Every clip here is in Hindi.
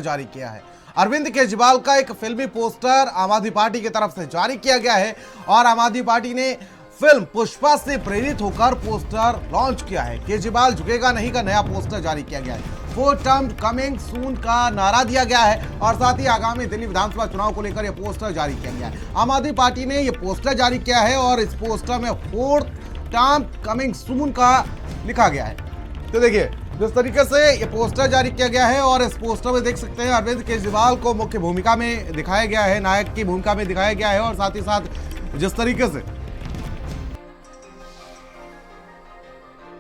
जारी किया है। अरविंद केजरीवाल का एक फिल्मी पोस्टर आम आदमी पार्टी की तरफ से जारी किया गया है और आम आदमी पार्टी ने फिल्म पुष्पा से प्रेरित होकर पोस्टर लॉन्च किया है। केजरीवाल झुकेगा नहीं का नया पोस्टर जारी किया गया है। 4 टर्म कमिंग सून का नारा दिया गया है और साथ ही आगामी दिल्ली विधानसभा चुनाव को लेकर यह पोस्टर जारी किया गया है। आम आदमी पार्टी ने यह पोस्टर जारी किया है और इस पोस्टर में 4 टर्म कमिंग सून का लिखा गया है। तो देखिए जिस तरीके से ये पोस्टर जारी किया गया है और इस पोस्टर में देख सकते हैं अरविंद केजरीवाल को मुख्य भूमिका में दिखाया गया है, नायक की भूमिका में दिखाया गया है और साथ ही साथ जिस तरीके से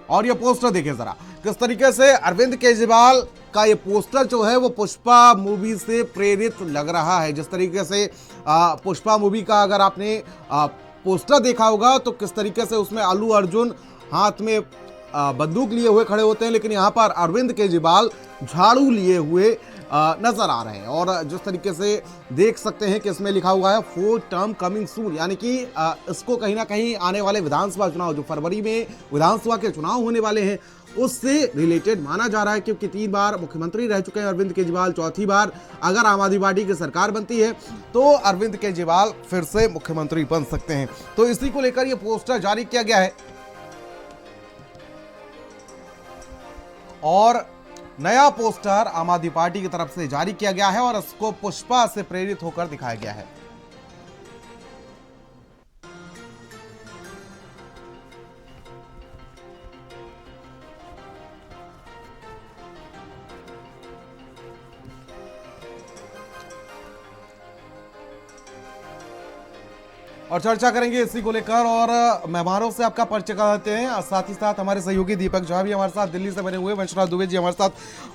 और ये पोस्टर देखिए जरा किस तरीके से अरविंद केजरीवाल का ये पोस्टर जो है वो पुष्पा मूवी से प्रेरित लग रहा है। जिस तरीके से पुष्पा मूवी का अगर आपने पोस्टर देखा होगा तो किस तरीके से उसमें अल्लू अर्जुन हाथ में बंदूक लिए हुए खड़े होते हैं, लेकिन यहाँ पर अरविंद केजरीवाल झाड़ू लिए हुए नजर आ रहे हैं। और जिस तरीके से देख सकते हैं कि इसमें लिखा हुआ है 4 टर्म कमिंग सून, यानी कि इसको कहीं ना कहीं आने वाले विधानसभा चुनाव जो फरवरी में विधानसभा के चुनाव होने वाले हैं उससे रिलेटेड माना जा रहा है, क्योंकि 3 बार मुख्यमंत्री रह चुके हैं अरविंद केजरीवाल। चौथी बार अगर आम आदमी पार्टी की सरकार बनती है तो अरविंद केजरीवाल फिर से मुख्यमंत्री बन सकते हैं। तो इसी को लेकर यह पोस्टर जारी किया गया है और नया पोस्टर आम आदमी पार्टी की तरफ से जारी किया गया है और इसको पुष्पा से प्रेरित होकर दिखाया गया है। और चर्चा करेंगे इसी को लेकर और मेहमानों से आपका परिचय कराते हैं। साथ ही साथ हमारे सहयोगी दीपक झा भी हमारे साथ दिल्ली से बने हुए, वंशराज दुबे जी हमारे साथ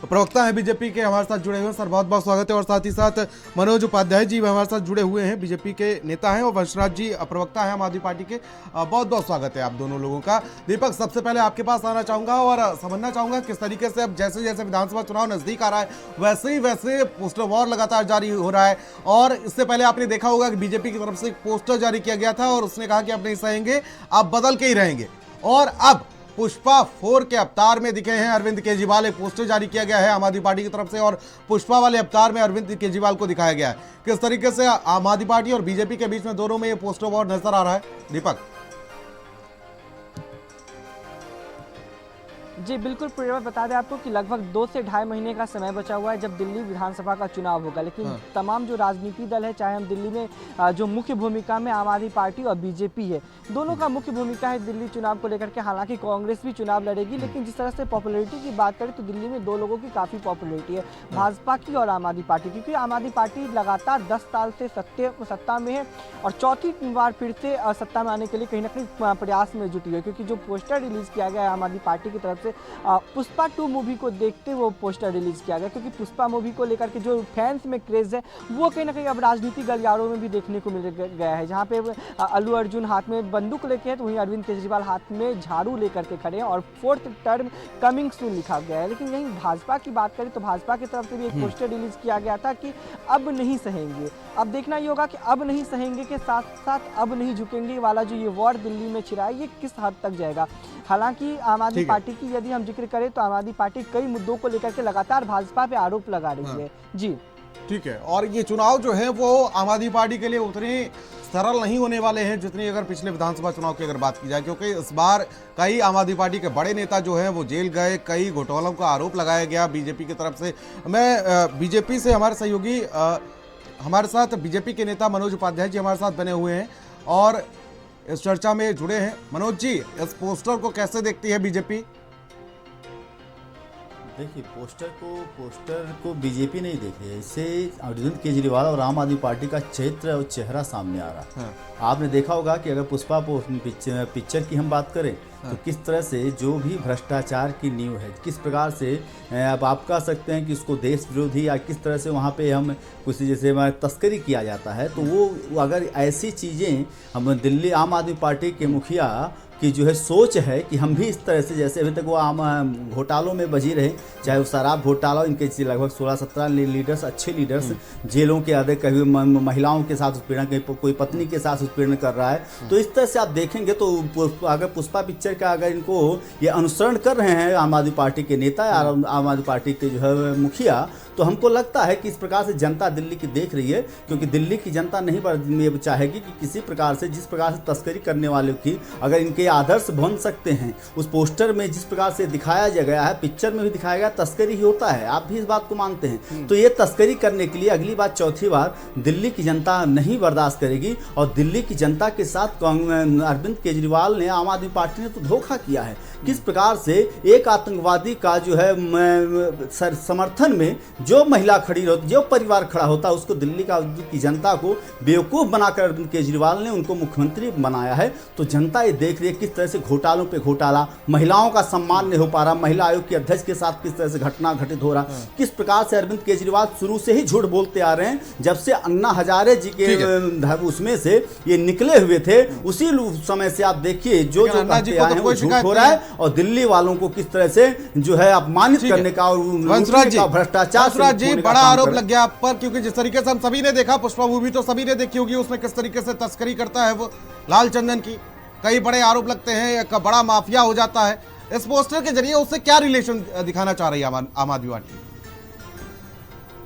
प्रवक्ता हैं बीजेपी के, हमारे साथ जुड़े हुए हैं। सर बहुत बहुत स्वागत है। और साथ ही साथ मनोज उपाध्याय जी भी हमारे साथ जुड़े हुए हैं, बीजेपी के नेता हैं, और वंशराज जी प्रवक्ता हैं आम आदमी पार्टी के। बहुत बहुत स्वागत है आप दोनों लोगों का। दीपक सबसे पहले आपके पास आना चाहूंगा और समझना चाहूंगा किस तरीके से अब जैसे जैसे विधानसभा चुनाव नजदीक आ रहा है वैसे पोस्टर वॉर लगातार जारी हो रहा है। और इससे पहले आपने देखा होगा कि बीजेपी की तरफ से एक पोस्टर जारी किया गया था और उसने कहा कि अब नहीं सहेंगे, अब बदल के ही रहेंगे। और अब पुष्पा 4 के अवतार में दिखे हैं अरविंद केजरीवाल। एक पोस्टर जारी किया गया है आम आदमी पार्टी की तरफ से और पुष्पा वाले अवतार में अरविंद केजरीवाल को दिखाया गया है। किस तरीके से आम आदमी पार्टी और बीजेपी के बीच में दोनों में ये पोस्टर वॉर नजर आ रहा है दीपक? जी बिल्कुल प्रियव्रत, बता दें आपको कि लगभग 2 से ढाई महीने का समय बचा हुआ है जब दिल्ली विधानसभा का चुनाव होगा। लेकिन तमाम जो राजनीतिक दल है, चाहे हम दिल्ली में जो मुख्य भूमिका में आम आदमी पार्टी और बीजेपी है, दोनों का मुख्य भूमिका है दिल्ली चुनाव को लेकर के। हालांकि कांग्रेस भी चुनाव लड़ेगी, लेकिन जिस तरह से पॉपुलैरिटी की बात करें तो दिल्ली में 2 लोगों की काफ़ी पॉपुलैरिटी है, भाजपा की और आम आदमी पार्टी की। क्योंकि आम आदमी पार्टी लगातार 10 साल से सत्ता में है और चौथी बार फिर से सत्ता में आने के लिए कहीं ना कहीं प्रयास में जुटी है। क्योंकि जो पोस्टर रिलीज किया गया है आम आदमी पार्टी की तरफ से पुष्पा 2 मूवी को देखते वो पोस्टर रिलीज किया गया, क्योंकि पुष्पा मूवी को लेकर के जो फैंस में क्रेज है वो कहीं ना कहीं अब राजनीतिक गलियारों में भी देखने को मिल गया है। जहाँ पे अल्लू अर्जुन हाथ में बंदूक लेके है तो वहीं अरविंद केजरीवाल हाथ में झाड़ू लेकर के खड़े हैं और 4th टर्म कमिंग सून लिखा गया है। लेकिन यहीं भाजपा की बात करें तो भाजपा की तरफ से भी एक पोस्टर रिलीज किया गया था कि अब नहीं सहेंगे। अब देखना ये होगा कि अब नहीं सहेंगे के साथ साथ अब नहीं झुकेंगे वाला जो ये वॉर दिल्ली में छिड़ा है ये किस हद तक जाएगा। हालांकि आम आदमी पार्टी की यदि हम जिक्र करें तो आम आदमी पार्टी कई मुद्दों को लेकर के लगातार भाजपा पे आरोप लगा रही है। जी ठीक है। और ये चुनाव जो है वो आम आदमी पार्टी के लिए उतने सरल नहीं होने वाले हैं जितनी अगर पिछले विधानसभा चुनाव की अगर बात की जाए, क्योंकि इस बार कई आम आदमी पार्टी के बड़े नेता जो हैं वो जेल गए, कई घोटालों का आरोप लगाया गया बीजेपी की तरफ से। मैं बीजेपी से हमारे सहयोगी हमारे साथ बीजेपी के नेता मनोज उपाध्याय जी हमारे साथ बने हुए हैं और इस चर्चा में जुड़े हैं। मनोज जी, इस पोस्टर को कैसे देखती है बीजेपी? देखिए पोस्टर को बीजेपी नहीं देख रही है, इससे अरविंद केजरीवाल और आम आदमी पार्टी का चरित्र और चेहरा सामने आ रहा है। आपने देखा होगा कि अगर पुष्पा पिक्चर की हम बात करें तो किस तरह से जो भी भ्रष्टाचार की नींव है, किस प्रकार से अब आप कह सकते हैं कि इसको देश विरोधी या किस तरह से वहाँ पे हम कुछ जैसे तस्करी किया जाता है, तो वो अगर ऐसी चीज़ें हम दिल्ली आम आदमी पार्टी के मुखिया की जो है सोच है कि हम भी इस तरह से, जैसे अभी तक वो आम घोटालों में बजी रहे, चाहे वो शराब घोटाला, इनके लगभग 16-17 लीडर्स, अच्छे लीडर्स जेलों के आधे, कभी महिलाओं के साथ उत्पीड़न, कहीं कोई पत्नी के साथ उत्पीड़न कर रहा है। तो इस तरह से आप देखेंगे तो अगर पुष्पा पिक्चर का अगर इनको ये अनुसरण कर रहे हैं आम आदमी पार्टी के नेता या आम आदमी पार्टी के जो है मुखिया, तो हमको लगता है कि इस प्रकार से जनता दिल्ली की देख रही है, क्योंकि दिल्ली की जनता नहीं चाहेगी कि किसी प्रकार से, जिस प्रकार से तस्करी करने वालों की अगर इनके आदर्श बन सकते हैं, उस पोस्टर में जिस प्रकार से दिखाया गया है, पिक्चर में भी दिखाया गया, तस्करी ही होता है, आप भी इस बात को मानते हैं। तो ये तस्करी करने के लिए अगली बार, चौथी बार दिल्ली की जनता नहीं बर्दाश्त करेगी। और दिल्ली की जनता के साथ अरविंद केजरीवाल ने, आम आदमी पार्टी ने तो धोखा किया है। किस प्रकार से एक आतंकवादी का जो है समर्थन में जो महिला खड़ी होती, जो परिवार खड़ा होता है, उसको दिल्ली की जनता को बेवकूफ़ बनाकर अरविंद केजरीवाल ने उनको मुख्यमंत्री बनाया है। तो जनता ये देख रही है किस तरह से घोटालों पे घोटाला, महिलाओं का सम्मान नहीं हो पा रहा, महिला आयोग के अध्यक्ष के साथ किस तरह से घटना घटित हो रहा, किस प्रकार से अरविंद केजरीवाल शुरू से ही झूठ बोलते आ रहे हैं। जब से अन्ना हजारे जी के उसमें से ये निकले हुए थे, उसी समय से आप देखिए जो कहते आए हैं वो झूठ हो रहा है, और दिल्ली वालों को किस तरह से जो है अपमानित करने का और भ्रष्टाचार जी बड़ा आरोप लग गया आप पर, क्योंकि जिस तरीके से हम सभी ने देखा, पुष्पा मूवी तो सभी ने देखी होगी, उसमें किस तरीके से तस्करी करता है वो लाल चंदन की, कई बड़े आरोप लगते हैं, एक बड़ा माफिया हो जाता है। इस पोस्टर के जरिए उससे क्या रिलेशन दिखाना चाह रही है आम आदमी पार्टी?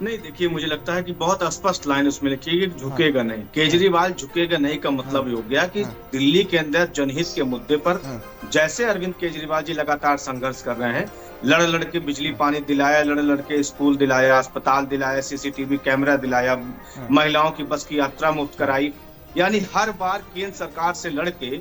नहीं, देखिए मुझे लगता है कि बहुत स्पष्ट लाइन उसमें लिखी है कि झुकेगा नहीं, केजरीवाल झुकेगा नहीं का मतलब हो गया कि दिल्ली के अंदर जनहित के मुद्दे पर जैसे अरविंद केजरीवाल जी लगातार संघर्ष कर रहे हैं, लड़ लड़ के बिजली पानी दिलाया, लड़ लड़ के स्कूल दिलाया, अस्पताल दिलाया, सीसीटीवी कैमरा दिलाया, महिलाओं की बस की यात्रा मुफ्त कराई, यानी हर बार केंद्र सरकार से लड़के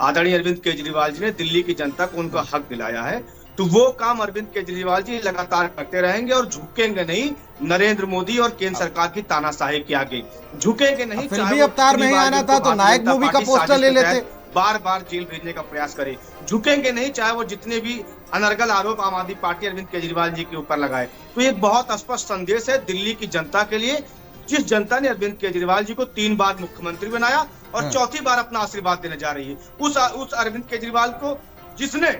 आदरणीय अरविंद केजरीवाल जी ने दिल्ली की जनता को उनका हक दिलाया है। तो वो काम अरविंद केजरीवाल जी लगातार करते रहेंगे और झुकेंगे नहीं नरेंद्र मोदी और केंद्र सरकार की तानाशाही के आगे, झुकेंगे नहीं। फिल्मी अवतार नहीं आना था तो नायक मूवी का पोस्टर ले लेते, बार बार जेल भेजने का प्रयास करे, झुकेंगे नहीं चाहे वो जितने भी अनर्गल आरोप आम आदमी पार्टी अरविंद केजरीवाल जी के ऊपर लगाए। तो एक बहुत स्पष्ट संदेश है दिल्ली की जनता के लिए, जिस जनता ने अरविंद केजरीवाल जी को 3 बार मुख्यमंत्री बनाया और चौथी बार अपना आशीर्वाद देने जा रही है, उस अरविंद केजरीवाल को जिसने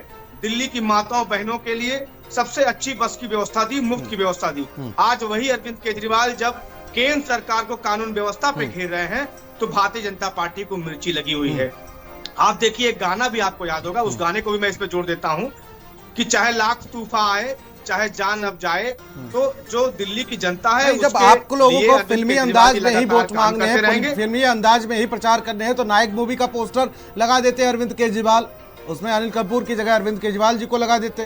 दिल्ली की माताओं बहनों के लिए सबसे अच्छी बस की व्यवस्था दी, मुफ्त की व्यवस्था दी, आज वही अरविंद केजरीवाल जब केंद्र सरकार को कानून व्यवस्था पे घेर रहे हैं तो भारतीय जनता पार्टी को मिर्ची लगी हुई है। आप देखिए एक गाना भी आपको याद होगा, उस गाने को भी मैं इस पे जोड़ देता हूँ कि चाहे लाख तूफान आए, चाहे जान अब जाए, तो जो दिल्ली की जनता है, जब आपको लोगों को फिल्मी अंदाज में ही वोट मांगने हैं, फिल्मी अंदाज में ही प्रचार करने हैं, तो नायक मूवी का पोस्टर लगा देते हैं अरविंद केजरीवाल, उसमें अनिल कपूर की जगह अरविंद केजरीवाल जी को लगा देते,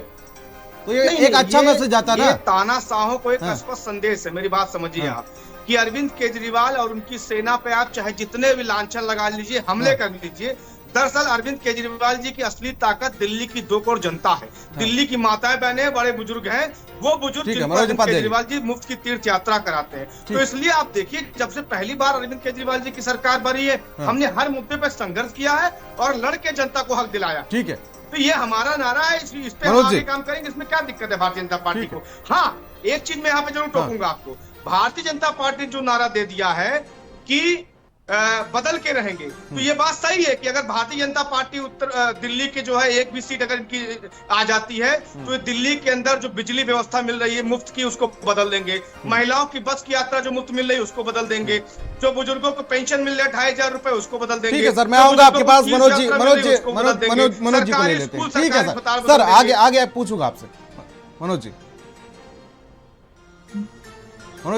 तो ये एक अच्छा मैसेज जाता ना। तानाशाहों को एक स्पष्ट संदेश है, मेरी बात समझिए आप, कि अरविंद केजरीवाल और उनकी सेना पे आप चाहे जितने भी लांछन लगा लीजिए, हमले कर लीजिए, दरअसल अरविंद केजरीवाल जी की असली ताकत दिल्ली की 2 करोड़ जनता है, दिल्ली की माताएं बहनें बड़े बुजुर्ग हैं, वो बुजुर्ग जिनको अरविंद केजरीवाल जी मुफ्त की तीर्थ यात्रा कराते हैं। तो इसलिए आप देखिए जब से पहली बार अरविंद केजरीवाल जी की सरकार बनी है, हमने हर मुद्दे पर संघर्ष किया है और लड़के जनता को हक दिलाया। ठीक है, तो ये हमारा नारा है, इस पे हम आगे काम करेंगे, इसमें क्या दिक्कत है भारतीय जनता पार्टी को। हाँ, एक चीज मैं यहाँ पे जरूर टोकूंगा आपको, भारतीय जनता पार्टी ने जो नारा दे दिया है कि बदल के रहेंगे, तो ये बात सही है कि अगर भारतीय जनता पार्टी दिल्ली के जो है एक भी सीट अगर इनकी आ जाती है तो दिल्ली के अंदर जो बिजली व्यवस्था मिल रही है मुफ्त की, उसको बदल देंगे, महिलाओं की बस की यात्रा जो मुफ्त मिल रही है उसको बदल देंगे, जो बुजुर्गों को पेंशन मिल रहा है 2500 रुपए उसको बदल देंगे। ठीक है सर, मैं आऊंगा आपके पास। मनोज जी को ले लेते हैं। ठीक है सर, आगे पूछूंगा आपसे। मनोज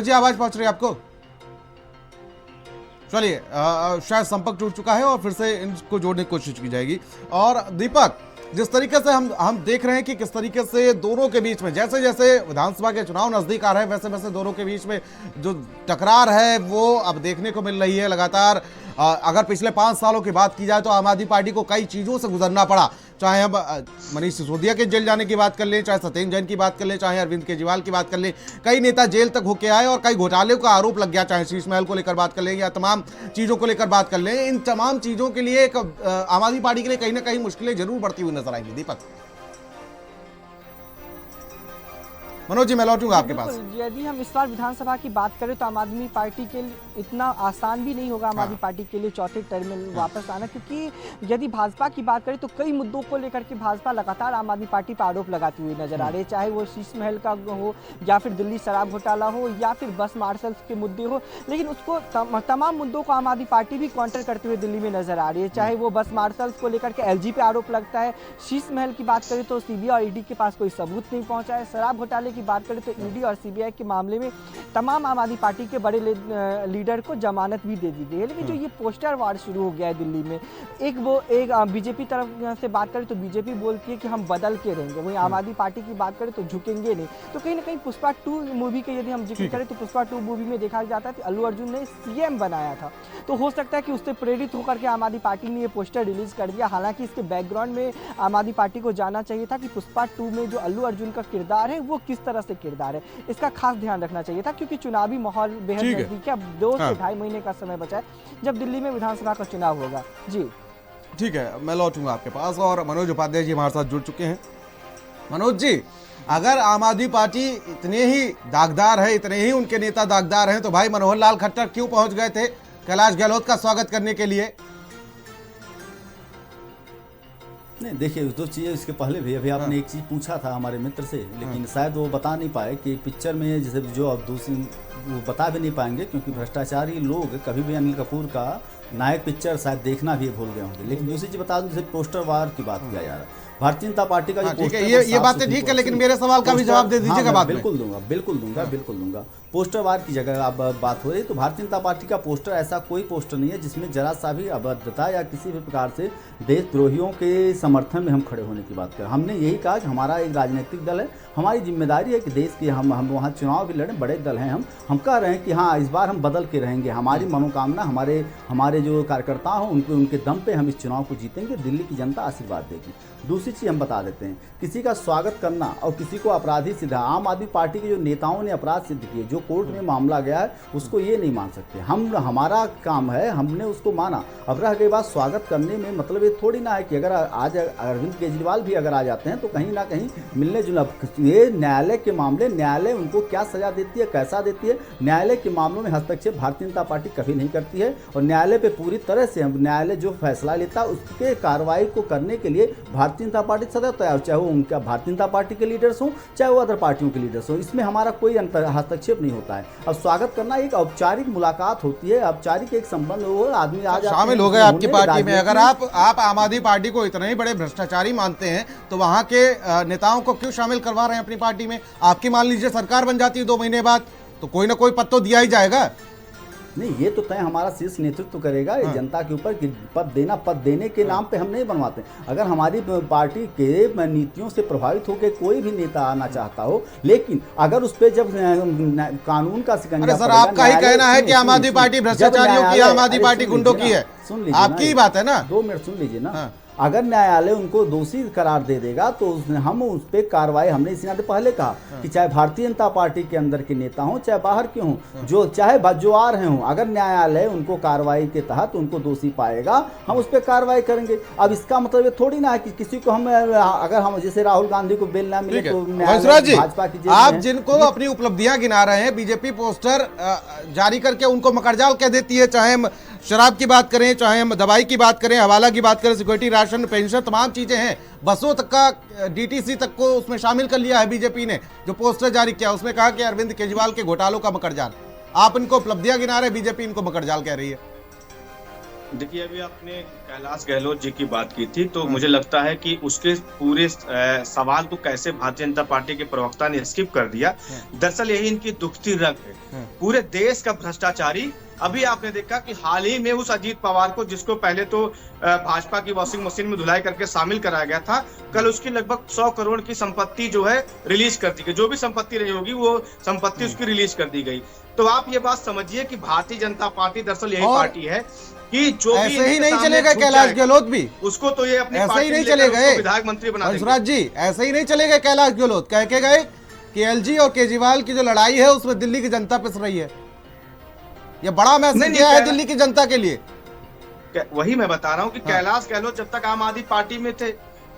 जी आवाज पहुंच रही है आपको? चलिए, शायद संपर्क टूट चुका है और फिर से इनको जोड़ने की कोशिश की जाएगी। और दीपक, जिस तरीके से हम देख रहे हैं कि किस तरीके से दोनों के बीच में, जैसे जैसे विधानसभा के चुनाव नजदीक आ रहे हैं, वैसे वैसे दोनों के बीच में जो टकरार है वो अब देखने को मिल रही है लगातार। अगर पिछले 5 सालों की बात की जाए तो आम आदमी पार्टी को कई चीज़ों से गुजरना पड़ा, चाहे हम मनीष सिसोदिया के जेल जाने की बात कर लें, चाहे सत्येंद्र जैन की बात कर लें, चाहे अरविंद केजरीवाल की बात कर लें, कई नेता जेल तक होके आए और कई घोटाले का आरोप लग गया, चाहे शीश महल को लेकर बात कर लें या तमाम चीज़ों को लेकर बात कर लें। इन तमाम चीज़ों के लिए आम आदमी पार्टी के लिए कहीं ना कहीं मुश्किलें जरूर बढ़ती हुई नजर आएंगी। दीपक, मनोज जी मैं लौटूंगा आपके पास। बिल्कुल, यदि हम इस बार विधानसभा की बात करें तो आम आदमी पार्टी के लिए इतना आसान भी नहीं होगा आम आदमी पार्टी के लिए चौथे टर्म में वापस आना, क्योंकि यदि भाजपा की बात करें तो कई मुद्दों को लेकर के भाजपा लगातार आम आदमी पार्टी पर आरोप लगाती हुई नजर आ रही है, चाहे वो शीश महल का हो या फिर दिल्ली शराब घोटाला हो या फिर बस मार्शल्स के मुद्दे हो, लेकिन उसको तमाम मुद्दों को आम आदमी पार्टी भी काउंटर करते हुए दिल्ली में नजर आ रही है। चाहे वो बस मार्शल्स को लेकर के एलजी पे आरोप लगता है, शीश महल की बात करें तो सीबीआई और ईडी के पास कोई सबूत नहीं पहुंचा है, शराब घोटाले की बात करें तो ईडी और सीबीआई के मामले में तमाम आम आदमी पार्टी के बड़े लीडर को जमानत भी दे दी गई है। लेकिन जो ये पोस्टर वार शुरू हो गया है दिल्ली में, एक बीजेपी तरफ से बात करें तो बीजेपी बोलती है कि हम बदल के रहेंगे, वहीं आम आदमी पार्टी की बात करें तो झुकेंगे नहीं। तो कहीं ना कहीं पुष्पा 2 मूवी के यदि हम जिक्र करें तो पुष्पा 2 मूवी में देखा जाता है कि अल्लू अर्जुन ने सीएम बनाया था, तो हो सकता है कि उससे प्रेरित होकर के आम आदमी पार्टी ने ये पोस्टर रिलीज कर दिया। हालांकि इसके बैकग्राउंड में आम आदमी पार्टी को जानना चाहिए था कि पुष्पा 2 में जो अल्लू अर्जुन का किरदार है वो किस तरह से किरदार है, इसका खास ध्यान रखना चाहिए था, क्योंकि चुनावी माहौल बेहद नजदीक है। अब 2 से 2.5 महीने का समय बचा है जब दिल्ली में विधानसभा का चुनाव होगा। जी ठीक है, मैं लौटूंगा आपके पास और मनोज उपाध्याय जी हमारे साथ जुड़ चुके हैं। मनोज जी, अगर आम आदमी पार्टी इतने ही दागदार है, इतने ही उनके नेता दागदार हैं, तो भाई मनोहर लाल खट्टर क्यों पहुंच गए थे कैलाश गहलोत का स्वागत करने के लिए? नहीं देखिए, दो चीज़ें इसके पहले भी अभी आपने एक चीज़ पूछा था हमारे मित्र से, लेकिन शायद वो बता नहीं पाए कि पिक्चर में जैसे जो अब दूसरी वो बता भी नहीं पाएंगे, क्योंकि भ्रष्टाचारी लोग कभी भी अनिल कपूर का नायक पिक्चर शायद देखना भी भूल गए होंगे। लेकिन दूसरी चीज़ बता दूं, जैसे पोस्टर वार की बात किया जा रहा है, भारतीय जनता पार्टी का जो ठीक है, ये बातें ठीक है, लेकिन मेरे सवाल का भी जवाब दे दीजिएगा बाद में। बिल्कुल दूंगा। पोस्टर वार की जगह अब बात हो रही है तो भारतीय जनता पार्टी का पोस्टर ऐसा कोई पोस्टर नहीं है जिसमें जरा सा भी अभद्रता या किसी भी प्रकार से देशद्रोहियों के समर्थन में हम खड़े होने की बात करें। हमने यही कहा कि हमारा एक राजनीतिक दल है, हमारी जिम्मेदारी है कि देश की हम वहाँ चुनाव भी लड़ें, बड़े दल हैं हम कह रहे हैं कि हाँ इस बार हम बदल के रहेंगे, हमारी मनोकामना हमारे जो कार्यकर्ता हों उनके दम पे हम इस चुनाव को जीतेंगे, दिल्ली की जनता आशीर्वाद देगी। दूसरी चीज़ हम बता देते हैं, किसी का स्वागत करना और किसी को अपराधी सिद्ध, आम आदमी पार्टी के जो नेताओं ने अपराध सिद्ध किए, जो कोर्ट में मामला गया है उसको ये नहीं मान सकते। हमारा काम है, हमने उसको माना। अब रह गई बात स्वागत करने में, मतलब ये थोड़ी ना है कि अगर आज अरविंद केजरीवाल भी अगर आ जाते हैं तो कहीं ना कहीं मिलने जुलने, ये न्यायालय के मामले, न्यायालय उनको क्या सजा देती है, कैसा देती है, न्यायालय के मामलों में हस्तक्षेप भारतीय जनता पार्टी कभी नहीं करती है। और न्यायालय पे पूरी तरह से न्यायालय जो फैसला लेता है उसके कार्रवाई को करने के लिए भारतीय जनता पार्टी सदैव तैयार, चाहे वो उनका भारतीय जनता पार्टी के लीडर्स हों चाहे वो अदर पार्टियों के लीडर्स हों, इसमें हमारा कोई हस्तक्षेप नहीं होता है। अब स्वागत करना एक औपचारिक मुलाकात होती है, औपचारिक एक संबंध हो, आदमी आज शामिल हो गए आपकी पार्टी में। अगर आप आम आदमी पार्टी को इतने ही बड़े भ्रष्टाचारी मानते हैं तो वहां के नेताओं को क्यों शामिल करवा रहे हैं अपनी पार्टी में? आपकी मान लीजिए सरकार बन जाती है 2 महीने बाद, तो कोई ना कोई पद तो दिया ही जाएगा। नहीं, ये तो तय हमारा शीर्ष नेतृत्व करेगा, ये जनता के ऊपर पद देने के नाम पे हम नहीं बनवाते। अगर हमारी पार्टी के नीतियों से प्रभावित होकर कोई भी नेता आना चाहता हो, लेकिन अगर उस पर जब कानून का शिकंजा, सर आपका ही कहना है कि आम आदमी पार्टी भ्रष्टाचारियों की, आम आदमी पार्टी गुंडों की है, आपकी ही बात है ना। 2 मिनट सुन लीजिए ना। अगर न्यायालय उनको दोषी करार दे देगा तो हम उस पर कार्रवाई, हमने इसी नाते पहले कहा कि चाहे भारतीय जनता पार्टी के अंदर के नेता हों चाहे बाहर के हों, जो चाहे जो आ रहे हों, अगर न्यायालय उनको कार्रवाई के तहत उनको दोषी पाएगा हम उस पर कार्रवाई करेंगे। अब इसका मतलब ये थोड़ी ना है कि किसी को हम, अगर हम जैसे राहुल गांधी को बेल ना मिले तो भाजपा की, आप जिनको अपनी उपलब्धियां गिना रहे हैं, बीजेपी पोस्टर जारी करके उनको मकड़जाल कह देती है, चाहे हम शराब की बात करें, चाहे हम दवाई की बात करें, हवाला की बात करें, सिक्योरिटी, राशन, पेंशन, तमाम चीजें हैं, बसों तक का, डीटीसी तक को उसमें शामिल कर लिया है बीजेपी ने। जो पोस्टर जारी किया उसमें कहा कि अरविंद केजरीवाल के घोटालों का मकड़जाल। आप इनको उपलब्धियां गिना रहे, बीजेपी इनको मकड़जाल कह रही है। देखिए, अभी आपने कैलाश गहलोत जी की बात की थी, तो मुझे लगता है कि उसके पूरे सवाल को कैसे भारतीय जनता पार्टी के प्रवक्ता ने स्किप कर दिया। दरअसल यही इनकी दुखती रंग है, पूरे देश का भ्रष्टाचारी। अभी आपने देखा कि हाल ही में उस अजीत पवार को, जिसको पहले तो भाजपा की वॉशिंग मशीन में धुलाई करके शामिल कराया गया था, कल उसकी लगभग 100 करोड़ की संपत्ति जो है रिलीज कर दी गई। जो भी संपत्ति रही होगी वो संपत्ति उसकी रिलीज कर दी गई। तो आप ये बात समझिए कि भारतीय जनता पार्टी दरअसल यही पार्टी है कि जो ऐसे ही नहीं चलेगा कैलाश गहलोत भी, उसको तो ये अपनी ऐसे ही नहीं चलेगा, विधायक मंत्री बना देंगे। हंसराज जी, ऐसे ही नहीं चलेगा कैलाश गहलोत। कह के गए कि एलजी और केजरीवाल की जो लड़ाई है उसमें दिल्ली की जनता पिस रही है। ये बड़ा मैसेज दिया है दिल्ली की जनता के लिए। वही मैं बता रहा हूँ कि कैलाश गहलोत जब तक आम आदमी पार्टी में थे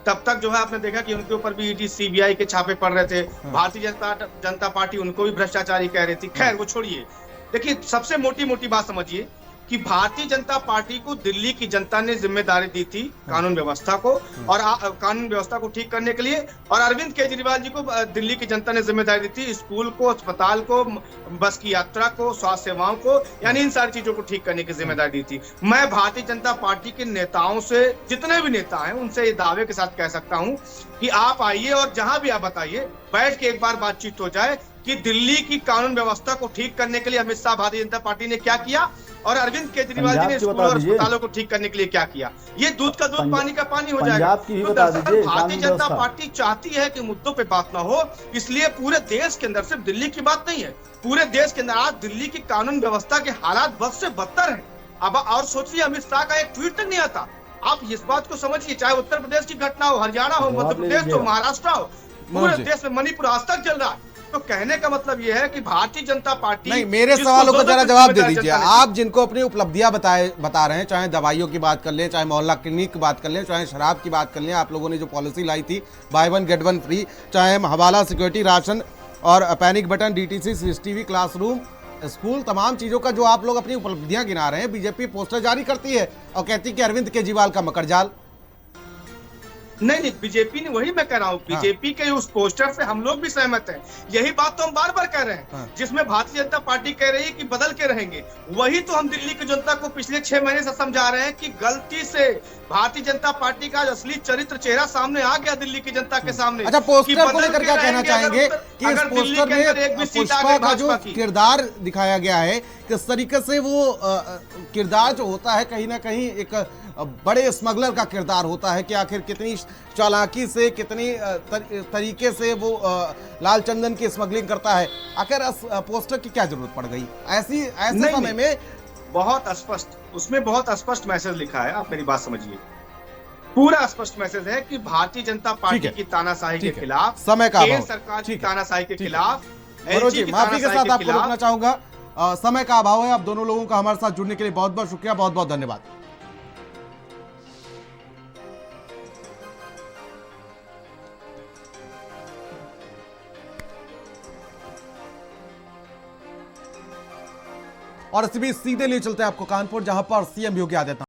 तब तक जो है आपने देखा कि उनके ऊपर भी ईडी सीबीआई के छापे पड़ रहे थे। भारतीय जनता पार्टी उनको भी भ्रष्टाचारी कह रही थी। खैर वो छोड़िए, देखिए सबसे मोटी मोटी बात समझिए कि भारतीय जनता पार्टी को दिल्ली की जनता ने जिम्मेदारी दी थी कानून व्यवस्था को और कानून व्यवस्था को ठीक करने के लिए, और अरविंद केजरीवाल जी को दिल्ली की जनता ने जिम्मेदारी दी थी स्कूल को, अस्पताल को, बस की यात्रा को, स्वास्थ्य सेवाओं को, यानी इन सारी चीजों को ठीक करने की जिम्मेदारी दी थी। मैं भारतीय जनता पार्टी के नेताओं से, जितने भी नेता हैं उनसे ये दावे के साथ कह सकता हूं कि आप आइए और जहां भी आप बताइए, बैठ के एक बार बातचीत हो जाए कि दिल्ली की कानून व्यवस्था को ठीक करने के लिए अमित शाह भारतीय जनता पार्टी ने क्या किया और अरविंद केजरीवाल जी ने स्कूल और अस्पतालों को ठीक करने के लिए क्या किया। ये दूध का दूध पानी का पानी हो जाएगा। तो दरअसल भारतीय जनता पार्टी चाहती है कि मुद्दों पे बात ना हो, इसलिए पूरे देश के अंदर, सिर्फ दिल्ली की बात नहीं है, पूरे देश के अंदर आज दिल्ली की कानून व्यवस्था के हालात बद से बदतर है। अब और सोचिए, अमित शाह का एक ट्वीट तक नहीं आता। आप इस बात को समझिए, चाहे उत्तर प्रदेश की घटना हो, हरियाणा हो, मध्य प्रदेश हो, महाराष्ट्र हो, पूरे देश में मणिपुर आज तक चल रहा है। तो कहने का मतलब यह है कि भारतीय जनता पार्टी, नहीं, मेरे सवालों को जरा जवाब दे दीजिए। आप जिनको अपनी उपलब्धियां बता रहे हैं, चाहे दवाइयों की बात कर लें, चाहे मोहल्ला क्लिनिक की बात कर लें, चाहे शराब की बात कर लें, आप लोगों ने जो पॉलिसी लाई थी by one get one free, चाहे हवाला, सिक्योरिटी, राशन और panic button, DTC, CCTV, classroom, school, तमाम चीजों का जो आप लोग अपनी उपलब्धियां गिना रहे हैं, बीजेपी पोस्टर जारी करती है और कहती है कि अरविंद केजरीवाल का मकड़जाल। नहीं, बीजेपी ने, वही मैं कह रहा हूँ, बीजेपी के उस पोस्टर से हम लोग भी सहमत हैं। यही बात तो हम बार बार कह रहे हैं, जिसमें भारतीय जनता पार्टी कह रही है कि बदल के रहेंगे, वही तो हम दिल्ली की जनता को पिछले 6 महीने से समझा रहे हैं कि गलती से भारतीय जनता पार्टी का असली चरित्र, चेहरा सामने आ गया दिल्ली की जनता के सामने। अच्छा, पोस्टर को लेकर क्या कहना चाहेंगे कि इस पोस्टर में पुष्पा का जो किरदार दिखाया गया है, किस तरीके से वो किरदार जो होता है कहीं ना कहीं एक बड़े स्मगलर का किरदार होता है कि आखिर कितनी चालाकी से, कितनी तरीके से वो लाल चंदन की स्मगलिंग करता है। आखिर पोस्टर की क्या जरूरत पड़ गई ऐसे समय में? बहुत स्पष्ट, उसमें बहुत स्पष्ट मैसेज लिखा है, आप मेरी बात समझिए। पूरा स्पष्ट मैसेज है कि भारतीय जनता पार्टी की तानाशाही के खिलाफ, समय का केंद्र सरकार की तानाशाही के खिलाफ, माफी के साथ आपको रोकना चाहूंगा, समय का अभाव है। आप दोनों लोगों का हमारे साथ जुड़ने के लिए बहुत बहुत शुक्रिया, बहुत बहुत धन्यवाद। और इसी बीच सीधे ले चलते हैं आपको कानपुर, जहां पर सीएम योगी आदित्यनाथ